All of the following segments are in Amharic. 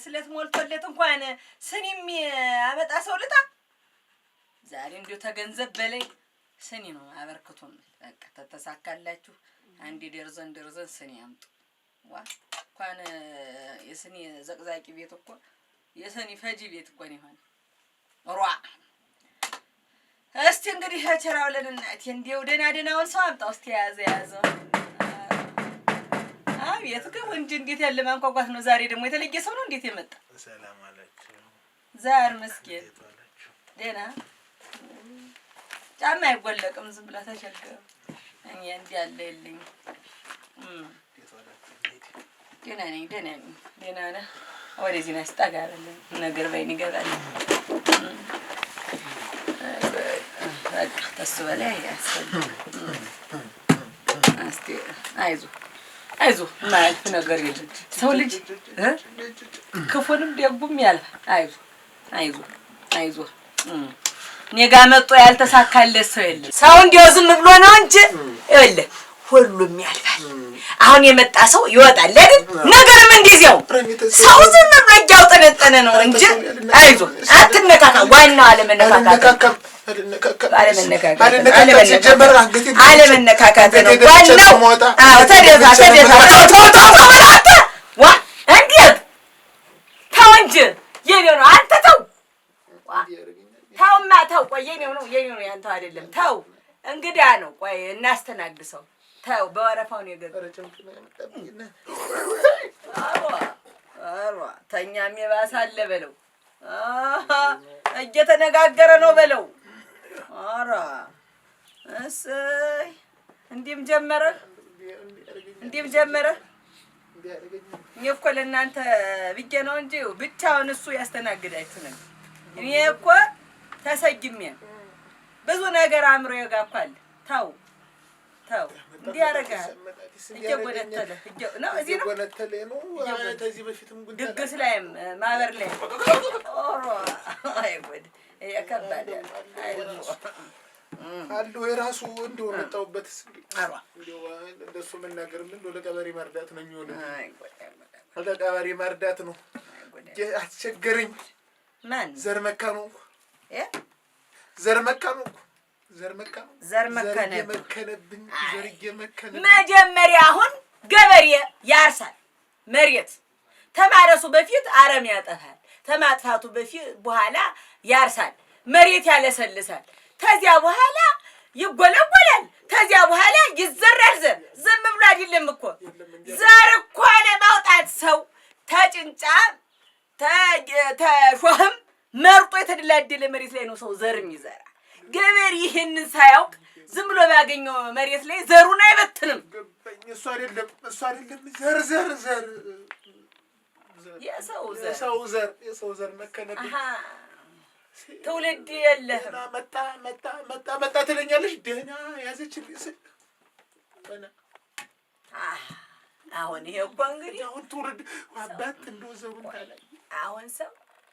ስለት ሞልቶለት እንኳን ስኒም አመጣ ሰው ልጣ ዛሬ እንዲሁ ተገንዘብ በላይ ስኒ ነው አበርክቶም በቃ ተተሳካላችሁ አንዲ ደርዘን ስኒ አምጡ ዋ እንኳን የስኒ ዘቅዛቂ ቤት እኮ የስኒ ፈጂ ቤት እኮ ነው ይሆን ሯ እስቲ እንግዲህ ቸራው ለናት እንዲው ደናውን ሰው አምጣው እስቲ ያዘው አቤት ከወንድ እንዴት ያለ ማንቋቋት ነው ዛሬ ደግሞ የተለየ ሰው ነው እንዴት የመጣ ሰላም አላችሁ ዛር መስኪን ደና ጫማ አይወለቅም ዝም ብላ ተሸከረ እኔ እንዴ ያለ የለኝ ደና ነህ ወደዚህ ነህ ስታጋራለህ ነገር ባይን ይገባል በቃ ተስበላይ ያስፈልግ አስቲ አይዞ ማይልፍ ነገር የለም ሰው ልጅ ክፉንም ደጉም ያልፍ አይዞ እኔ ጋር መጥቶ ያልተሳካለት ሰው የለም ሰው እንዲያው ዝም ብሎ ነው እንጂ ይኸውልህ ሁሉም ያልፋል አሁን የመጣ ሰው ይወጣል አይደል ነገርም እንደዚያው ሰው ዝም ብሎ እያውጠነጠነ ነው እንጂ አይዞ አትነካካ ዋናው አለመነካካት አለመነካካት ነው ዋናው አዎ ተደፋ ዋ እንዴት ተው እንጂ የኔው ነው አንተ ተው ተውማ ተው ቆይ የኔው ነው ያንተው አይደለም ተው እንግዳ ነው ቆይ እናስተናግሰው ተው በወረፋው ነው የገበረው አሯ ተኛም የባሳለ በለው እየተነጋገረ ነው በለው አራ እሰይ እንዲም ጀመረ እኔ እኮ ለእናንተ ብዬ ነው እንጂ ብቻውን እሱ ያስተናግዳችሁ ነው እኔ እኮ ተሰግሜ ብዙ ነገር አምሮ ይጋፋል ተው እንዲህ ያረጋል እየጎነተለ ነው እዚህ ነው ተዚህ በፊትም ጉዳይ ድግስ ላይም ማበር ላይ ኦሮ አይወድ ያከባደ አሉ የራሱ እንደው መጣውበትስ እንደው እንደሱ መናገር ምን እንደው ለቀበሪ መርዳት ነው የሚሆነው ለቀበሪ መርዳት ነው አስቸገረኝ ማን ዘር መካኑ መከነብኝ ዘር እየመከነ መጀመሪያ አሁን ገበሬ ያርሳል መሬት ተማረሱ በፊት አረም ያጠፋል ተማጥፋቱ በፊት በኋላ ያርሳል መሬት ያለሰልሳል ተዚያ በኋላ ይጎለጎላል ተዚያ በኋላ ይዘራል ዘር ዝም ብሎ አይደለም እኮ ዘር እኮ ለማውጣት ሰው ተጭንጫ ተሾህም መርጦ የተደላደለ መሬት ላይ ነው ሰው ዘር የሚዘራ ገበሬ ይሄን ሳያውቅ ዝም ብሎ ባገኘው መሬት ላይ ዘሩን አይበትንም እሱ አይደለም ዘር የሰው ዘር መከነብኝ ትውልድ የለህም መጣ ትለኛለሽ ደህና ያዘችልኝ አሁን ይሄ እኮ እንግዲህ አሁን ትውልድ አባት እንደው ዘሩን ታላይ አሁን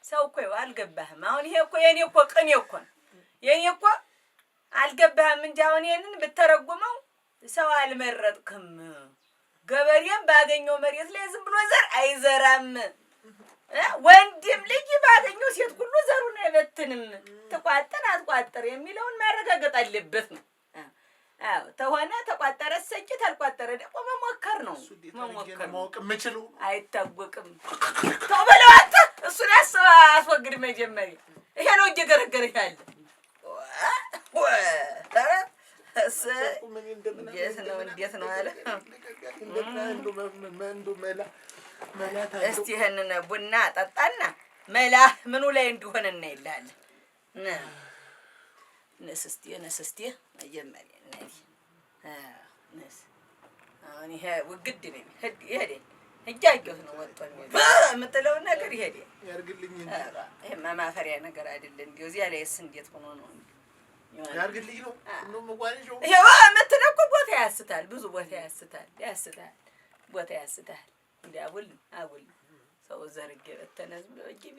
ሰው እኮ አልገባህም አሁን ይሄ እኮ የኔ እኮ ቅኔ እኮ የኔ እኮ አልገባህም እንጂ አሁን ይሄንን ብተረጉመው ሰው አልመረጥክም ገበሬም ባገኘው መሬት ላይ ዝም ብሎ ዘር አይዘራም ወንድም ልጅ ባገኘው ሴት ሁሉ ዘሩን አይበትንም ተቋጠር አትቋጠር የሚለውን ማረጋገጥ አለበት ነው አዎ ተሆነ ተቋጠረ ሰጭ ተልቋጠረ ደግሞ መሞከር ነው ማወቅ የምችለው አይታወቅም ተበለዋት እሱን አስወግድ መጀመሪያ ይሄ ነው እየገረገረ ያለ እንዴት ነው አለ እስቲ ይሄንን ቡና ጠጣና መላ ምኑ ላይ እንደሆነ እናይላለን ነስስቲ መጀመሪያ ነስ አሁን ይሄ ውግድ ነው ይሄ እጃጆት ነው ወጥቶ የምትለው ነገር ይሄ ያርግልኝ ይሄ ማማፈሪያ ነገር አይደለም እንዴው እዚያ ላይስ እንዴት ሆኖ ነው ያርግልኝ ነው መጓንጆ ይሄው አመትነኩ ቦታ ያስታል ብዙ ቦታ ያስታል ቦታ ያስታል እንዲያውል አውል ሰው ዘርጌ በተነዝ በጊዜ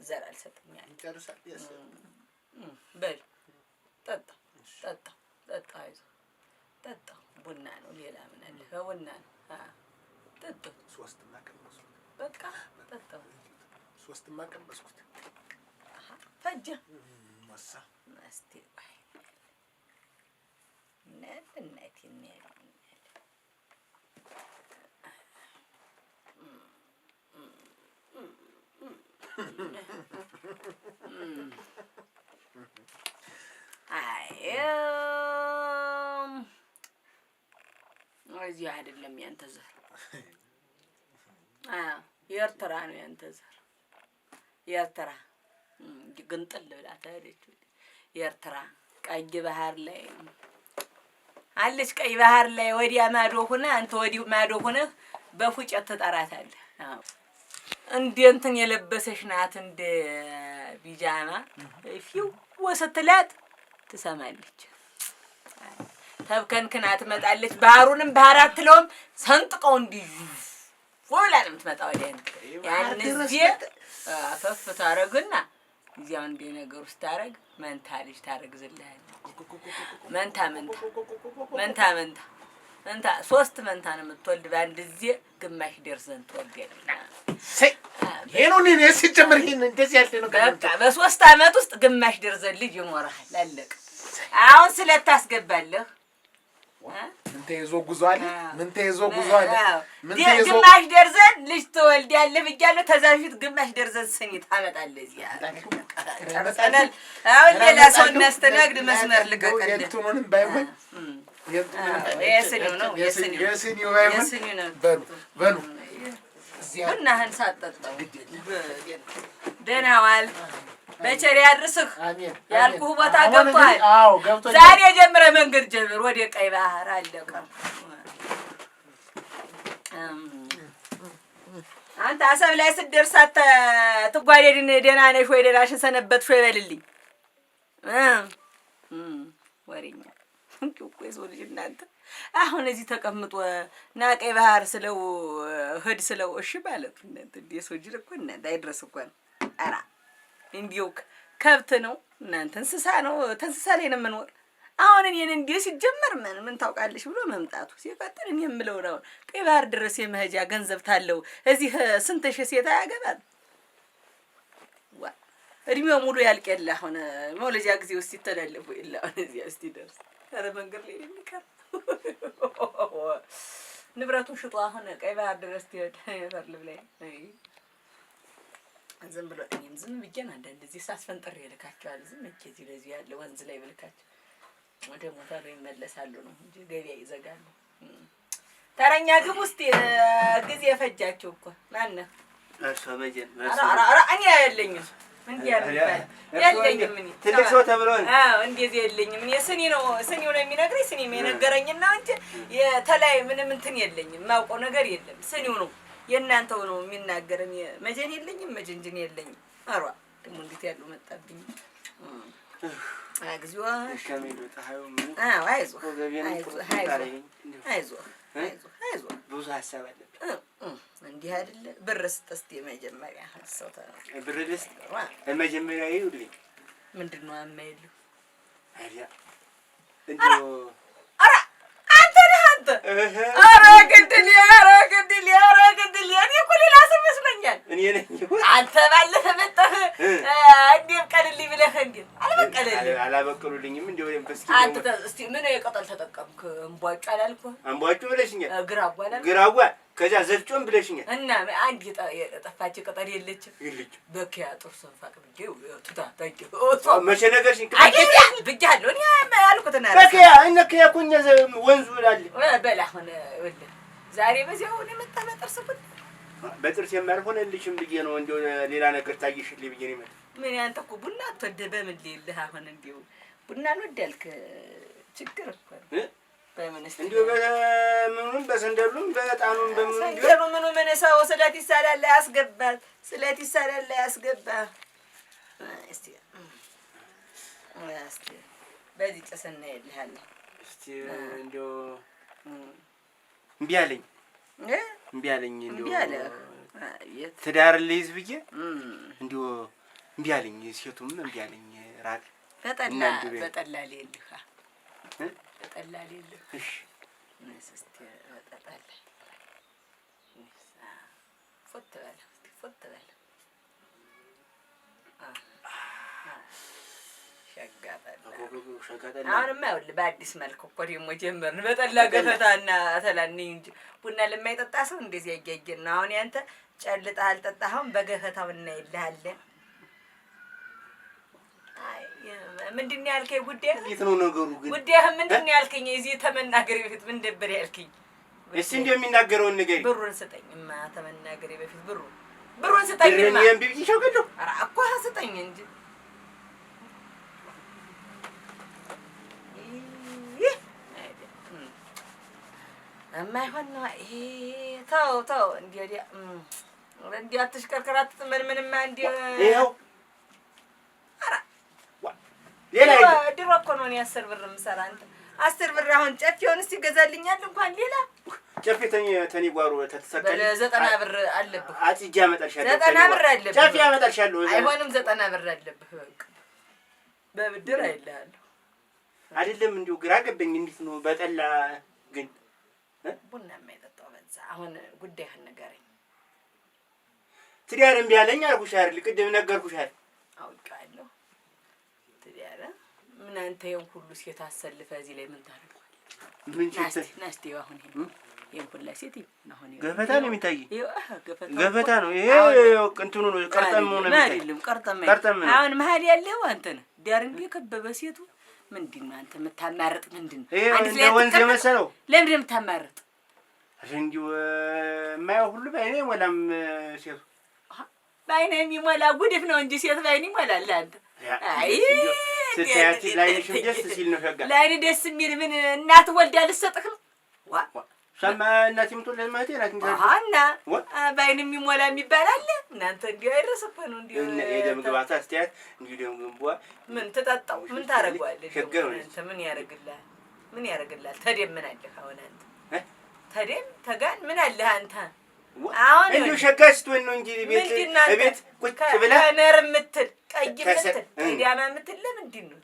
ዘር አልሰጠኛል ይጨርሳል በል ጠጣ አይዞ ጠጣ ቡና ነው ሌላ ምን አለ ቡና ነው ጠጣ ሶስት እና ከነሱ በቃ ጠጣ ሶስትማ ቀመስኩት ፈጀ ወሳ እስቲ እናት እዚህ አይደለም ያንተ ዘር የኤርትራ ነው ያንተ ዘር የኤርትራ ግንጥል ብላ ተሄደች የኤርትራ ቀይ ባህር ላይ አለች ቀይ ባህር ላይ ወዲያ ማዶ ሆነ አንተ ወዲህ ማዶ ሆነ በፉጨት ተጣራታለህ እንደ እንትን የለበሰሽ ናት እንደ ቢጃማ ፊው ወሰትላት ትሰማለች ተብከንክና ትመጣለች ባህሩንም ባህር አትለውም ሰንጥቀው እንዲዩ ወላን የምትመጣው ወዲያ ያን እዚህ አፈፍ ታረግና እዚያው እንደ ነገር ውስጥ ታረግ መንታ ልጅ ታረግዝልሃል መንታ ሶስት መንታ ነው የምትወልድ በአንድ ጊዜ ግማሽ ደርዘን ትወልዳለች ይሄን ሲጀምር ይሄን እንደዚህ ያለ ነው በቃ በ3 አመት ውስጥ ግማሽ ደርዘን ልጅ ይኖርሃል አለቀ አሁን ስለታስገባለህ ምን ተይዞ ጉዟል ግማሽ ደርዘን ልጅ ትወልዳለህ ብያለሁ ተዛፊት ግማሽ ደርዘን ስኒ ታመጣለህ እዚያ ተመጣጣናል አሁን ሌላ ሰው እናስተናግድ መስመር ልቀቀልህ የቱንም ባይሆን የስኒው ባይሆን በሉ ቡናህን ሳትጠጣው ደህና ዋል በቸር ያድርስህ ያልኩህ ቦታ ገብቶሃል ዛሬ ጀምረህ መንገድ ጀምር ወደ ቀይ ባህር አለቀ አንተ አሰብ ላይ ስትደርስ ትጓዴድን ደህና ነሽ ወይ ደህናሽን ሰነበትሽ ወይ በልልኝ ወሬኛ እንቁስ ወልጅ እናንተ አሁን እዚህ ተቀምጦ ና ቀይ ባህር ስለው ህድ ስለው እሺ ማለት እናንተ ዲስ ወጅል እኮ እናንተ አይድረስ እኮ አራ እንዲው ከብት ነው እናንተ እንስሳ ነው ተንስሳ ላይ ነው የምንኖር አሁን እኔን እንዲህ ሲጀመር ምን ታውቃለሽ ብሎ መምጣቱ ሲቀጥል እኔ የምለው ነው ቀይ ባህር ድረስ የመሄጃ ገንዘብ ታለው እዚህ ስንት ሺህ ሴት ያገባል ዋ እድሜው ሙሉ ያልቀላ አሁን መውለጃ ጊዜ ውስጥ ይተላለፉ ይላል እዚህ እስቲ ደርስ ኧረ መንገድ ላይ የሚከር ንብረቱን ሽጦ አሁን ቀይ ባህር ድረስ ይፈርልብ ላይ ዝም ብሎ እኔም ዝም ብዬ አንዳንድ ጊዜ ሳስፈንጠር ይልካቸዋል ዝም እዚህ ለዚህ ያለ ወንዝ ላይ ብልካቸው ወደ ሞታው ይመለሳሉ ነው እንጂ ገበያ ይዘጋሉ ተረኛ ግብ ውስጥ ጊዜ ፈጃቸው እኮ ማን ነው እርሶ መጀን ኧረ እኔ አይደለኝም እንዴ ያለኝም ምን ትልቅ ሰው ተብሎኝ እንዴ የለኝም እኔ ስኒው ነው የሚነግረኝ ስኒም የነገረኝና እንጂ የተላይ ምንም እንትን የለኝም ማውቀው ነገር የለም ስኒው ነው የእናንተው ነው የሚናገረኝ መጀን የለኝም መጀንጅን የለኝም አሯ ደሞ እንዴት ያለው መጣብኝ አግዚዋ ከመይዶ ታዩ ምን አይዞህ ብዙ ሐሳብ አለ እንዴ አይደለ ብር ስጠስት የመጀመሪያ ሐሳብ ብር ደስ የመጀመሪያ ይውልኝ ምንድነው አማይሉ አይያ እንዴው አራ አንተ ኧረ ግድል እኔ እኮ ሌላ ሰው መስሎኛል እኔ ነኝ አንተ ባለፈ መጣህ እንዴም ቀልልኝ ብለህ እንዴ አላበቀሉልኝም እንዴ ወይም በስኪ አንተ እስቲ ምን የቀጠል ተጠቀምክ እንቧጭ አላልኩህ አንቧጭ ብለሽኛል ግራጓ ከዛ ዘፍጮን ብለሽኛል እና አንድ የጠፋች ቅጠል የለችም በኪያ ጥርሱን ፋቅ ብዬው ትታ ታውቂ መቼ ነገርሽኝ ብቻለሁ እኔ ያልኩትና በኪያ እነከያ ኩኛ ወንዙ ይላል በላ ሆነ ዛሬ በዚያው ነው መጣ በጥርስ የማልሆነልሽም ብዬ ነው እንደው ሌላ ነገር ታይሽልኝ ብዬ ነው ማለት ምን ያንተ እኮ ቡና አትወደ በምን ሊልህ አሁን እንደው ቡና አልወደልክ ችግር እኮ በመንስ እንደው በምኑም በሰንደሉም በጣኑም በምኑም እንደው ምን ሰው ስለት ይሳላል ያስገባል ስለት ይሳላል ያስገባል እስቲ በዚህ ጭስና ይልሃል እስቲ እንደው እምቢ አለኝ እንደው ትዳር ልይዝ ብዬ እንደው እምቢ አለኝ ሴቱም እምቢ አለኝ ራቅ በጠላ ሊልህ እሺ እስቲ በጠላ ፎት በል ሸጋጠላ አሁንማ ይኸውልህ በአዲስ መልክ እኮ ደግሞ ጀመርን። በጠላ ገፈታና ተላኒ እንጂ ቡና ለማይጠጣ ሰው እንደዚህ ያያየን ነው። አሁን ያንተ ጨልጠህ አልጠጣኸውም በገፈታው እናይልሃለን። አይ ምንድን ነው ያልከኝ? ጉዳይ እንዴት ነው ነገሩ ግን? ጉዳይህ ምንድን ነው ያልከኝ? እዚህ ተመናገሬ በፊት ምን ነበር ያልከኝ? እስኪ እንደው የሚናገረውን ንገሪኝ። ብሩን ስጠኝማ ተመናገሬ በፊት ብሩን ስጠኝማ። ብሩን የምቢብጂ ሸገደው ኧረ እኮ ስጠኝ እንጂ የማይሆን ነው ይሄ። ተው እንዲህ አትሽከርከር አትመንምንማ። እንዲህ ይኸው ኧረ ሌላ ድሮ እኮ ነው እኔ 10 ብር የምሰራ አንተ 10 ብር አሁን ጨፌውን እስኪ ይገዛልኛል እንኳን ሌላ ጨፌ ተኔ ጓሮ ተተሰቀለ 90 ብር አለብህ። አጭጃ አመጣልሻለሁ 90 ብር አለብህ። ጨፌ አመጣልሻለሁ። አይሆንም 90 ብር አለብህ። በቃ በብድር አይልሃለሁ አይደለም። እንዲሁ ግራ ገባኝ። እንዴት ነው በጠላ ግን ቡና የማይጠጣው በዛ? አሁን ጉዳይህን ንገረኝ። ትዳር እምቢ አለኝ አልኩሽ አይደል? ቅድም ነገርኩሽ አይደል? አውቃለሁ። ትዳር ምን አንተ ይሄን ሁሉ ሴት አሰልፈህ እዚህ ላይ ምን ታደርጋለህ? ምን ሴት ናስቲ አሁን ይሄን ሁሉ ሴት አሁን ገፈታ ነው የሚታየው። ገፈታ ነው ይሄ። እንትኑ ነው ቀርጠም ነው አይደለም? ቀርጠም አሁን መሀል ያለው አንተ ነህ። ዳር እንደ ከበበ ሴቱ ምንድን ነው አንተ የምታማርጥ? ምንድን ነው አንተ ወንዝ የመሰለው? ለምንድን ነው የምታማርጥ? እንዲሁ የማየው ሁሉ ባይኔ ሞላም ሴቱ ባይኔ የሚሞላ ጉድፍ ነው እንጂ ሴት ባይኔ ይሞላል አንተ። አይ ስታያት ላይሽም ደስ ሲል ነው ሸጋ። ላይኔ ደስ የሚል ምን እናት ወልዳ ልትሰጥህ ነው? ሰማ እናት የምትወልድ ማለት ናት እንዴ? እና ባይኔ የሚሞላ የሚባል አለ። እናንተ እንዲሁ አይደረሰብህ ነው እንዲሁ የደም ግባታ ስታያት እንዲሁ ደም ግንቧ ምን ትጠጣው ምን ታረጋለህ? አንተ ምን ያረግልሃል? ምን ያረግልሃል? ተደም ምን አለህ አሁን አንተ? ተደም ተጋን ምን አለህ አንተ? አሁን እንዲሁ ሸጋ ስትሆን ነው እንጂ ቤት ቁጭ ብለህ ነር የምትል ቀይ የምትል ዲያማ የምትል ለምንድን ነው?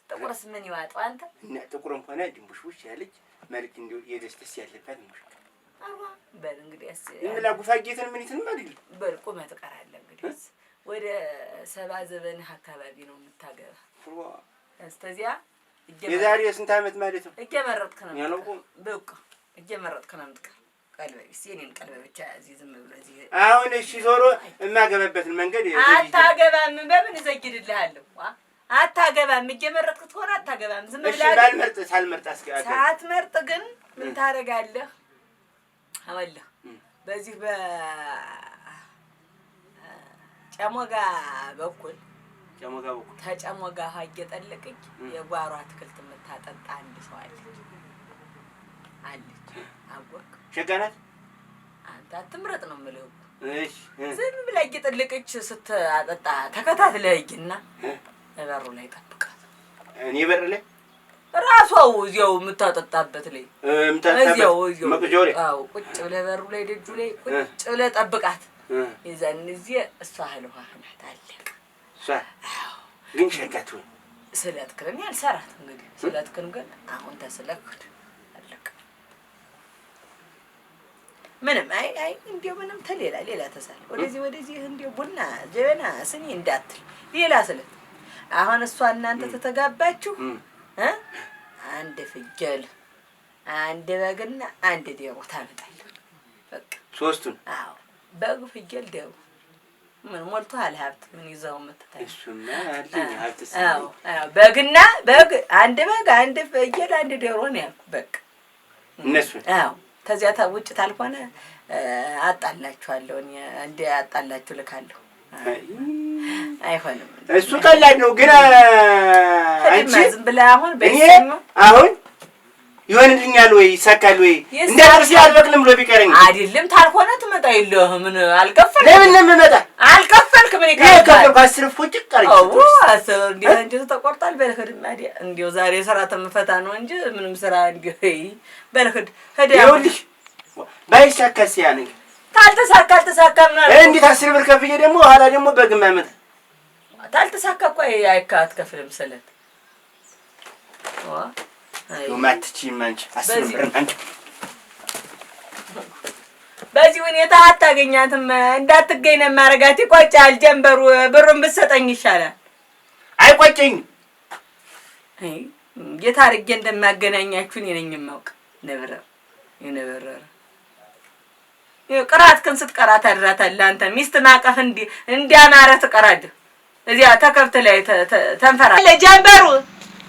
ጥቁርስ ምን ይዋጣው አንተ? እና ጥቁርም ሆነ ድንቡሽቡሽ ያለች መልክ እንዲሁ የደስደስ ያለባት ነው። በል እንግዲህ እንላ ጉፋጌትን ምን ይትን ማለት ነው። በል ቁመህ ትቀራለህ እንግዲህ ወደ 70 ዘበንህ አካባቢ ነው የምታገባ። እስከዚያ የዛሬ ስንት ዓመት ማለት ነው? እየመረጥክ ነው ያለው በቃ እየመረጥክ ነው የምትቀር። ቀልበስ የኔን ቀልበ ብቻ እዚህ ዝም ብሎ እዚህ አሁን እሺ ዞሮ የማገባበትን መንገድ አታገባም። በምን እዘግድልሃለሁ? አታገባም። እየመረጥክ ትሆን አታገባም። ዝም ብለህ እሺ ባልመርጥ ሳልመርጥ ሳትመርጥ ግን ምን ታደርጋለህ? አወላ በዚህ በጨሞጋ በኩል ተጨሞጋ ውሃ እየጠለቀች የጓሮ አትክልት የምታጠጣ አንድ ሰው አለች አወቅ ሸጋ ናት። አንተ አትምረጥ ነው የምልህ እኮ። እሺ ዝም ብላ እየጠለቀች ስታጠጣ ተከታትለህና በሩ ላይ ጠብቃት። እኔ በር ላይ ራሷው እዚያው የምታጠጣበት ላይ እዚያው መቅጆው ላይ አዎ ቁጭ ብለህ በሩ ላይ ደጁ ላይ ቁጭ ብለህ ጠብቃት። የዛን ጊዜ እሷ ህልዋ ናት አለቀ። እሷ ግን ሸጋቱ ስለትክን ያልሰራት እንግዲህ ስለትክን ግን አሁን ተስለክት አለቀ። ምንም አይ እንዲያው ምንም ሌላ ተሳለ ወደዚህ እንዲያው ቡና ጀበና ስኒ እንዳትል ሌላ ስለት አሁን እሷ እናንተ ተተጋባችሁ አንድ ፍየል አንድ በግና አንድ ዶሮ ታመጣለህ። በቃ ሶስቱን። አዎ በግ ፍየል ዶሮ ምን ሞልቷል ሀብት ምን ይዘው መጥተህ እሱማ አለኝ ሀብት። አዎ በግና በግ አንድ ፍየል አንድ ዶሮ ነው ያልኩህ። በቃ እነሱ አዎ ተዚያ ውጭ ታልሆነ አጣላችኋለሁ እኔ እንደ አጣላችሁ ልካለሁ። አይሆንም እሱ ቀላል ነው ግን አንቺ ዝም ብለህ አሁን በእኔ አሁን ይሆንልኛል ወይ ይሳካል ወይ እንደርስ ያልበቅልም ብሎ ቢቀረኝ አይደለም ታልሆነ ትመጣ የለህ ምን አልከፈልክም። ለምን ለምመጣ አልከፈልክም። ምን ይከፈልካል? 10 ፎጭ ቀረኝ። አዎ 10 እንዴ ተቆርጣል። በልክድ ማዲያ እንዴው ዛሬ ስራ ተመፈታ ነው እንጂ ምንም ስራ እንዴ በልክድ ሄደ ይኸውልሽ ባይሳካስ ያን ታልተሳካ ምን አለ እንዴት 10 ብር ከፍዬ ደግሞ ኋላ ደግሞ በግማመት ታልተሳካ እኮ አይካት ከፍልም ሰለት ማትቺ ማንቺ 10 ብር አንቺ በዚህ ሁኔታ አታገኛትም። እንዳትገኝ ነው የማደርጋት። ይቆጫል ጀንበሩ። ብሩን ብትሰጠኝ ይሻላል። አይቆጨኝም። እንዴት አድርጌ እንደማገናኛችሁ እኔ ነኝ የማውቅ። የነበረረ ቅራትክን ስትቀራት አድራታለህ አንተ። ሚስት ማቀፍ እንዲያማረ ትቀራለህ። እዚያ ተከብት ላይ ተንፈራ ጀንበሩ።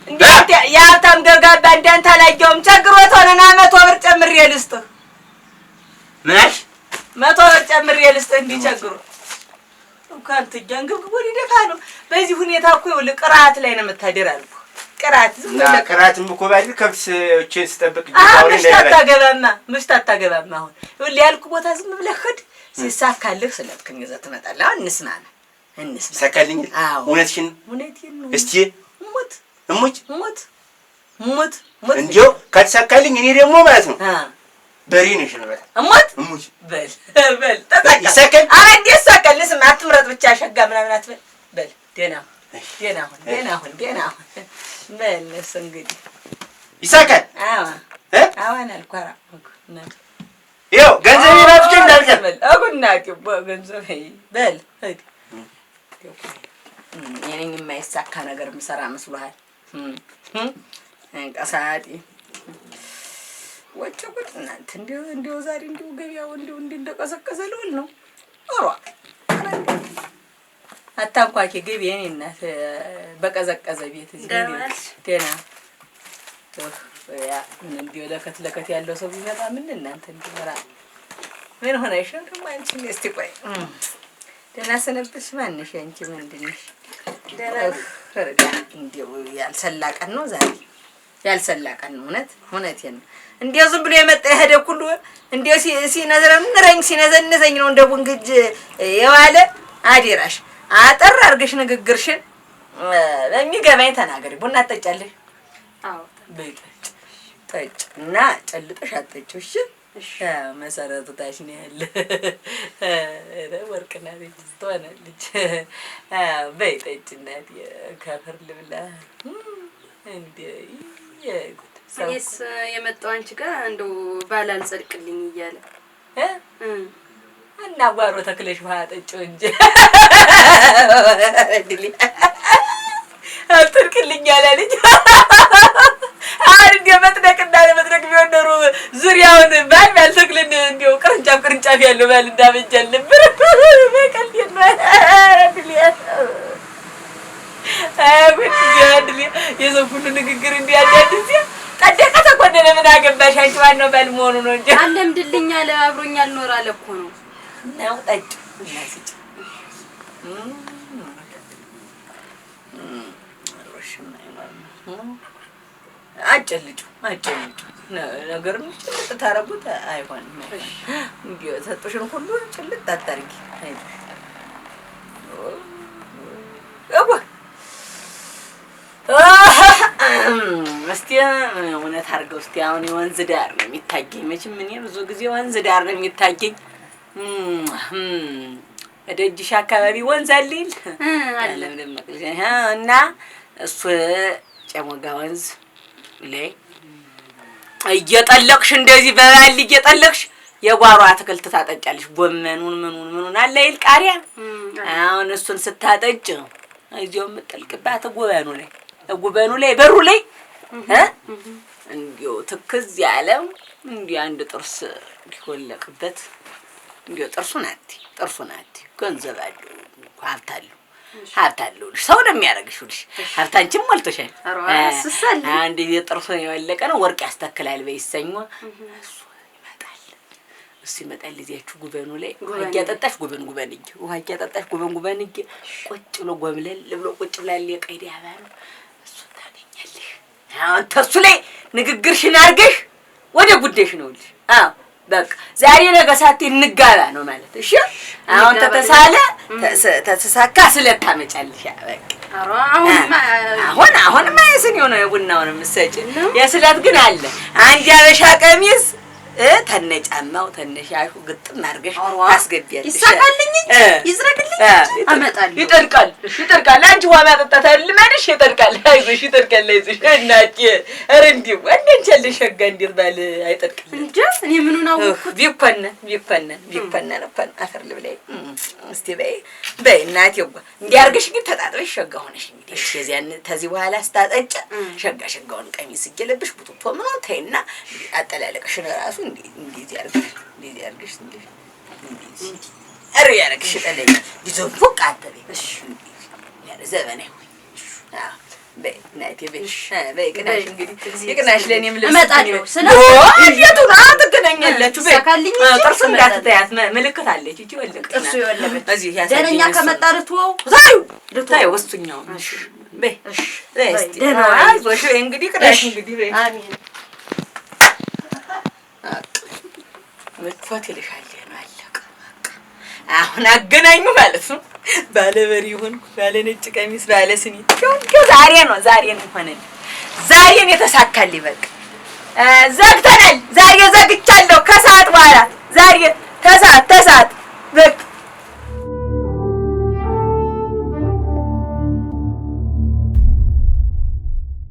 እንዴት የሀብታም ገብጋባ እንዳንተ አላየሁም። ቸግሮት ሆነና 100 ብር ጨምሬ ልስጥህ። ምናሽ 100 ብር ጨምሬ ልስጥህ እንዲቸግሩ እንኳን ትጀንግብ ሊደፋ ነው። በዚህ ሁኔታ እኮ ይኸውልህ ቅራት ላይ ነው የምታደር አልኩህ። ቅራት ዝም ብለህ ቅራትም እኮ ባይል ከብቶችን ስጠብቅ ምሽት አታገባም። አሁን ይኸውልህ ያልኩህ ቦታ ዝም ብለህ ሂድ። ሲሳካልህ ስለክን ይዘህ ትመጣለህ። አሁን እንስማማ። ሰከልኝ። እውነትሽን ነው። እስቲ ሙት እንዲያው ከተሳካልኝ እኔ ደግሞ ማለት ነው በሬ ነሽ ነው እሙት በል ይሰከል። ኧረ እንዴት ይሰከል? ስማ አትምረጥ ብቻ ሸጋ ምናምን አትበል። በል ደህና ሁን በልስ እንግዲህ ይሰከል። አዋን አልኳራ ይኸው ገንዘብ ይራፍሽ እንዳልቀር በል አጉናቂ ገንዘብ በል ሂድ። የኔን የማይሳካ ነገር የምሰራ መስሎሃል? እንቀሳጢ ወጭ ጉድ እናንተ። እንዲሁ ዛሬ እንዲሁ ገበያው እንዲሁ እንደቀሰቀሰ ልውል ነው። ኧረ አታንኳኪ ግቢ። የእኔ እናት በቀዘቀዘ ቤት እዚህ ደህና ያ እንዲሁ ለከት ያለው ሰው ቢመጣ ምን እናንተ እንዲመራ ምን ሆነሽ ነው ደግሞ አንቺ? እስቲ ቆይ ደህና ሰነበትሽ? ማንሽ አንቺ ምንድን ነሽ? እንዲሁ ያልሰላቀን ነው ዛሬ ያልሰላቀን ነው። እውነቴን ነው። እንዲሁ ዝም ብሎ የመጣ የሄደ ሁሉ እንዲሁ ሲነዘንዘኝ ነው እንደ ቡንግጅ የዋለ። አዴራሽ አጠር አድርገሽ ንግግርሽን በሚገባኝ ተናገሪ። ቡና ትጠጫለሽ? አዎ ጠጭ እና ጨልጠሽ አትጠጪው። እሺ መሰረቱ ታች ነው ያለ ወርቅና ቤት ትሆናለች። በይ ጠጭ እናቴ። ከፍር ልብላ እንዴ እኔስ የመጣው አንቺ ጋር እንደው ባላልጸድቅልኝ እያለ እና ጓሮ ተክለሽ ውሃ ጠጪው እንጂ አልጠድቅልኝ ያለ ልጅ አንዴ መጥደቅና ለመጥደቅ ቢሆን ኖሮ ዙሪያውን ባል ያልተክልን እንዲው ቅርንጫፍ ያለው ባል እንዳበጃል ነበር። በቀልድ ነው አጉድ የሰው ሁሉ ንግግር እንዲያዳድስ ጠደቀ ተቆደለ። ምን አገባሽ አንቺ? ዋናው ባል መሆኑ ነው እንጂ አለምድልኝ አለ አብሮኛል ኖር አለ እኮ ነው። ጠጭ እናስጭ አጨልጩ ነገርም ጭልጥ ታረጉት አይሆንም። እንዲሁ ሰጡሽን ሁሉ ጭልጥ አታርጊ። እስቲ እውነት አድርገው እስቲ። አሁን የወንዝ ዳር ነው የሚታየኝ። መቼም እኔ ብዙ ጊዜ ወንዝ ዳር ነው የሚታየኝ። ደጅሽ አካባቢ ወንዝ አለኝ እና እሱ ጨሞጋ ወንዝ ላይ እየጠለቅሽ እንደዚህ በባል እየጠለቅሽ የጓሮ አትክልት ታጠጫለሽ። ጎመኑን ምኑን አለ ይል ቃሪያ። አሁን እሱን ስታጠጭ እዚያው የምጠልቅባት ጉበኑ ላይ በሩ ላይ እንዲያው ትክዝ ያለው እንዲህ አንድ ጥርስ ሊወለቅበት እንዲያው ጥርሱ ናት። ገንዘብ አለው ሀብት አለው ሰው ነው የሚያደርግሽ። ልሽ ሀብታንቺም ሞልቶሻል። አንድ ጥርሱ የወለቀ ነው ወርቅ ያስተክላል በይሰኛ። እሱ ይመጣል እዚያችሁ ጉበኑ ላይ ውሃ እያጠጣሽ ጉበን ቁጭ ብሎ ጎምለል ብሎ ቁጭ ብላል። የቀይዳ ያባሩ እሱ ታገኛለሽ። አሁን ተሱ ላይ ንግግርሽን አድርገሽ ወደ ጉዴሽ ነው ልሽ። አዎ በቃ ዛሬ ነገ ሳቴ እንጋባ ነው ማለት። እሺ አሁን ተተሳካ ስለታመጫልሽ በቃ አሁን ማይስን የሆነ የቡናውን መስጭ የስለት ግን አለ። አንድ ያበሻ ቀሚስ ተነጫማው ተነሻሹ ግጥም አድርገሽ ታስገቢያለሽ። ይሳካልኝ ይዝረግልኝ አመጣለሁ። ይጠርቃል አንቺ ውሃ ማጠጣት ልማድሽ ይጠርቃል። አይዞሽ ይጠርቃል። አይዞሽ እናቴ። ኧረ እንዲሁ አንቺ ያለሽ ሸጋ እንዴት ባል አይጠርቅም እንጂ እኔ ምኑን አወኩት። ቢኮነን አፈር ልብላይ እስቲ በይ እናቴ እንዲያርግሽ ግን ተጣጥበሽ ሸጋ ሆነሽ እንግዲህ የዚያን ተዚህ በኋላ ስታጠጭ ሸጋውን ቀሚስ እየለብሽ ቡቱቶ ምን ተይና አጠላለቅሽን ራሱ እንዴ ያርግሽ አረ ያርግሽ ጠለኝ ይዘፉቅ አተበ እሺ ያለ ዘበኔ በይ እናቴ በይ ቅናሽ እንግዲህ ይቅናሽ ለኔም ልብስ እመጣለሁ። ስለዚህ አትገናኛላችሁ በይ ጥርስ እንዳትተያት ምልክት አለች እቺ ወልቅ ጥርሱ ይወለበች እዚህ ያሳየኝ ደረኛ ከመጣ ልትወው ልታይ ወስቱኛው በይ እስቲ አይዞሽ እንግዲህ ቅናሽ እንግዲህ በይ አሜን መጥፋት ይልሻል አለቀ። አሁን አገናኙ ማለት ነው። ባለ በሪ ይሁን ባለ ነጭ ቀሚስ ባለ ስኒ ዛሬ ነው ሆነልኝ። ዛሬን የተሳካልኝ በቃ ዘግተናል። ዛሬ